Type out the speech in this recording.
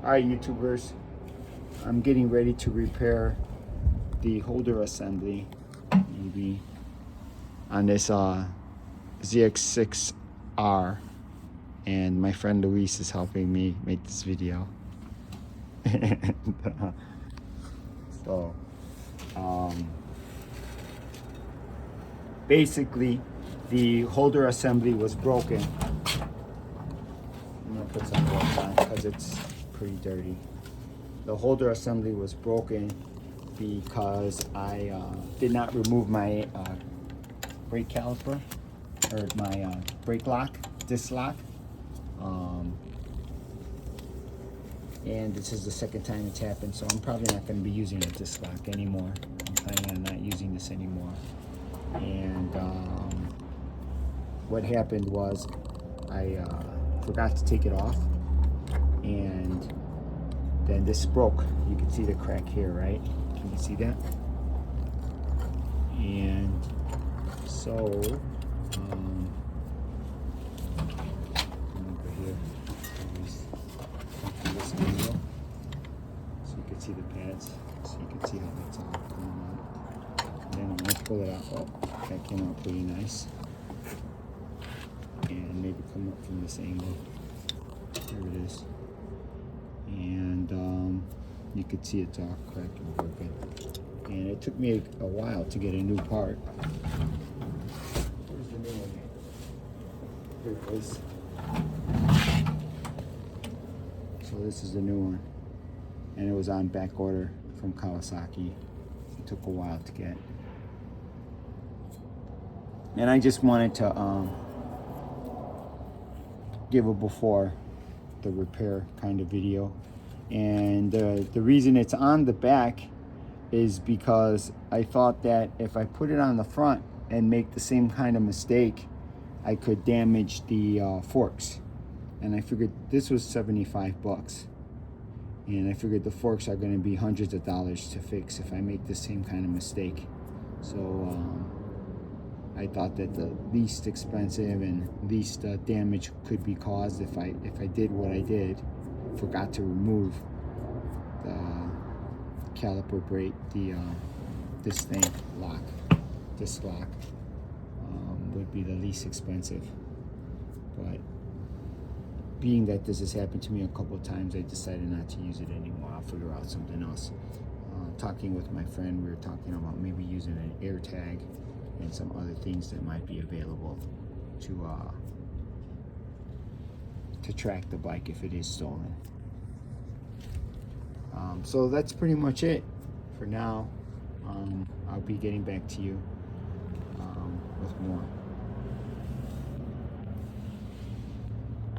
Alright, YouTubers, I'm getting ready to repair the holder assembly, maybe, on this ZX6R, and my friend Luis is helping me make this video. So, basically, the holder assembly was broken. I'm gonna put some gloves on because it's pretty dirty. The holder assembly was broken because I did not remove my brake caliper, or my brake lock, disc lock. And this is the second time it's happened, so I'm probably not going to be using a disc lock anymore. I'm planning on not using this anymore. And what happened was I forgot to take it off, and then this broke. You can see the crack here, right? Can you see that? And so over here, this angle, so you can see the pads, so you can see how that's all coming out. And then I'm gonna pull it out. Oh, that came out pretty nice. And maybe come up from this angle. There it is. And you can see it's all cracked and broken. And it took me a while to get a new part. Where's the new one? Here it is. So this is the new one. And it was on back order from Kawasaki. It took a while to get. And I just wanted to give a before the repair kind of video. And the reason it's on the back is because I thought that if I put it on the front and make the same kind of mistake, I could damage the forks. And I figured this was 75 bucks. And I figured the forks are going to be hundreds of dollars to fix if I make the same kind of mistake. So I thought that the least expensive and least damage could be caused if I did what I did, forgot to remove the caliper brake, this thing lock, this lock, would be the least expensive. But being that this has happened to me a couple of times, I decided not to use it anymore. I'll figure out something else. Talking with my friend, we were talking about maybe using an air tag and some other things that might be available to track the bike if it is stolen. So that's pretty much it for now. I'll be getting back to you with more.